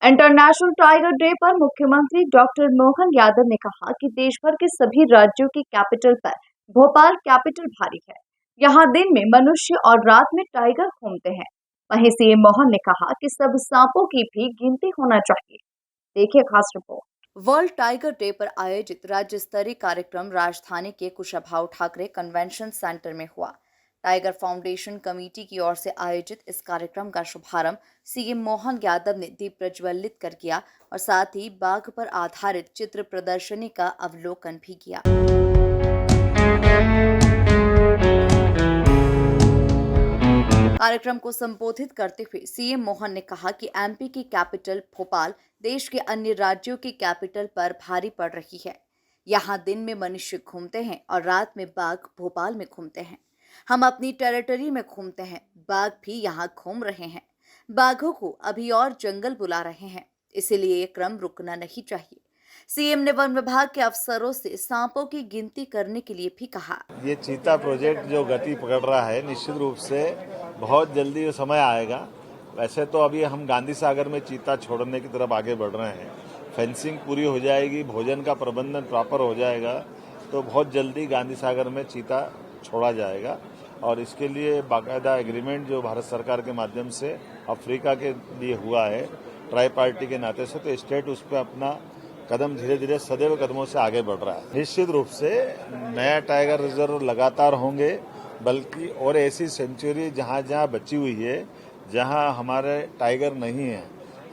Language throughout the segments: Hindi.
इंटरनेशनल टाइगर डे पर मुख्यमंत्री डॉक्टर मोहन यादव ने कहा कि देश भर के सभी राज्यों की कैपिटल पर भोपाल कैपिटल भारी है। यहाँ दिन में मनुष्य और रात में टाइगर घूमते हैं। वहीं सीएम मोहन ने कहा कि सब सांपों की भी गिनती होना चाहिए। देखिए खास रिपोर्ट। वर्ल्ड टाइगर डे पर आयोजित राज्य स्तरीय कार्यक्रम राजधानी के कुशाभाऊ ठाकरे कन्वेंशन सेंटर में हुआ। टाइगर फाउंडेशन कमेटी की ओर से आयोजित इस कार्यक्रम का शुभारंभ सीएम मोहन यादव ने दीप प्रज्वलित कर किया और साथ ही बाघ पर आधारित चित्र प्रदर्शनी का अवलोकन भी किया। कार्यक्रम को संबोधित करते हुए सीएम मोहन ने कहा कि एमपी की कैपिटल भोपाल देश के अन्य राज्यों की कैपिटल पर भारी पड़ रही है। यहाँ दिन में मनुष्य घूमते हैं और रात में बाघ भोपाल में घूमते हैं। हम अपनी टेरिटरी में घूमते हैं, बाघ भी यहाँ घूम रहे हैं। बाघों को अभी और जंगल बुला रहे हैं, इसीलिए ये क्रम रुकना नहीं चाहिए। सीएम ने वन विभाग के अफसरों से सांपों की गिनती करने के लिए भी कहा। ये चीता प्रोजेक्ट जो गति पकड़ रहा है, निश्चित रूप से बहुत जल्दी ये समय आएगा। वैसे तो अभी हम गांधी सागर में चीता छोड़ने की तरफ आगे बढ़ रहे हैं। फेंसिंग पूरी हो जाएगी, भोजन का प्रबंधन प्रॉपर हो जाएगा, तो बहुत जल्दी गांधी सागर में चीता छोड़ा जाएगा। और इसके लिए बाकायदा एग्रीमेंट जो भारत सरकार के माध्यम से अफ्रीका के लिए हुआ है ट्राई पार्टी के नाते से, तो स्टेट उस पर अपना कदम धीरे धीरे सदैव कदमों से आगे बढ़ रहा है। निश्चित रूप से नया टाइगर रिजर्व लगातार होंगे, बल्कि और ऐसी सेंचुरी जहां जहां बची हुई है, जहां हमारे टाइगर नहीं है,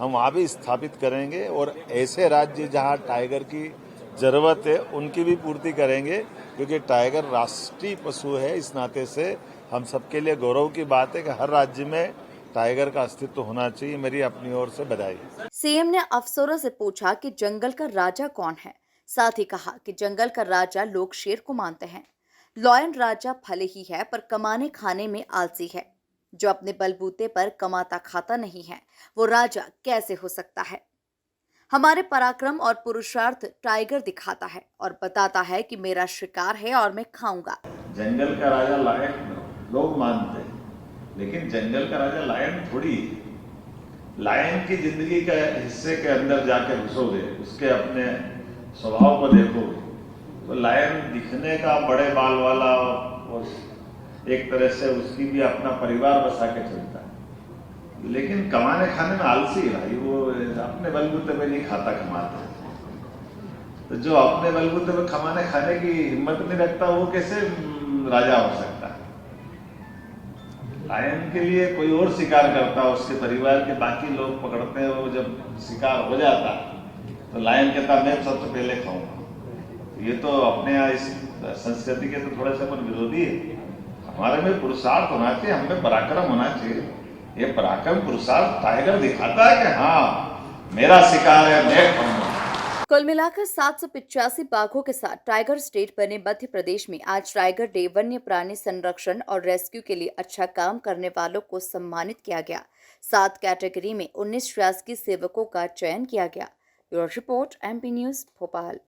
हम वहां भी स्थापित करेंगे। और ऐसे राज्य जहां टाइगर की जरूरत है उनकी भी पूर्ति करेंगे, क्योंकि टाइगर राष्ट्रीय पशु है। इस नाते से हम सबके लिए गौरव की बात है कि हर राज्य में टाइगर का अस्तित्व होना चाहिए। मेरी अपनी ओर से बधाई। सीएम ने अफसरों से पूछा कि जंगल का राजा कौन है। साथ ही कहा कि जंगल का राजा लोग शेर को मानते हैं। लॉयन राजा भले ही है, पर कमाने खाने में आलसी है। जो अपने बलबूते पर कमाता खाता नहीं है, वो राजा कैसे हो सकता है। हमारे पराक्रम और पुरुषार्थ टाइगर दिखाता है और बताता है कि मेरा शिकार है और मैं खाऊंगा। जंगल का राजा लायन लोग मानते हैं, लेकिन जंगल का राजा लायन थोड़ी है। लायन की जिंदगी के हिस्से के अंदर जाके घुसोगे, उसके अपने स्वभाव को देखोगे, तो लायन दिखने का बड़े बाल वाला और एक तरह से उसकी भी अपना परिवार बसा के चलता है, लेकिन कमाने खाने में आलसी है भाई। वो अपने बलबूते पे नहीं खाता कमाता। तो जो अपने बलबूते पे कमाने खाने की हिम्मत नहीं रखता, वो कैसे राजा हो सकता है। लायन के लिए कोई और शिकार करता, उसके परिवार के बाकी लोग पकड़ते हैं। वो जब शिकार हो जाता तो लायन कहता मैं सबसे पहले खाऊंगा। ये तो अपने यहाँ इस संस्कृति के तो थोड़े से अपन विरोधी है। हमारे में पुरुषार्थ होना चाहिए, हमें पराक्रम होना चाहिए। ये पराक्रम पुरुषार्थ टाइगर दिखाता है कि हाँ मेरा शिकार है, मैं खाऊंगा। कुल मिलाकर 785 बाघों के साथ टाइगर स्टेट बने मध्य प्रदेश में आज टाइगर डे वन्य प्राणी संरक्षण और रेस्क्यू के लिए अच्छा काम करने वालों को सम्मानित किया गया। 7 कैटेगरी में 19 शासकीय सेवकों का चयन किया गया। Bureau report, MP news, Bhopal.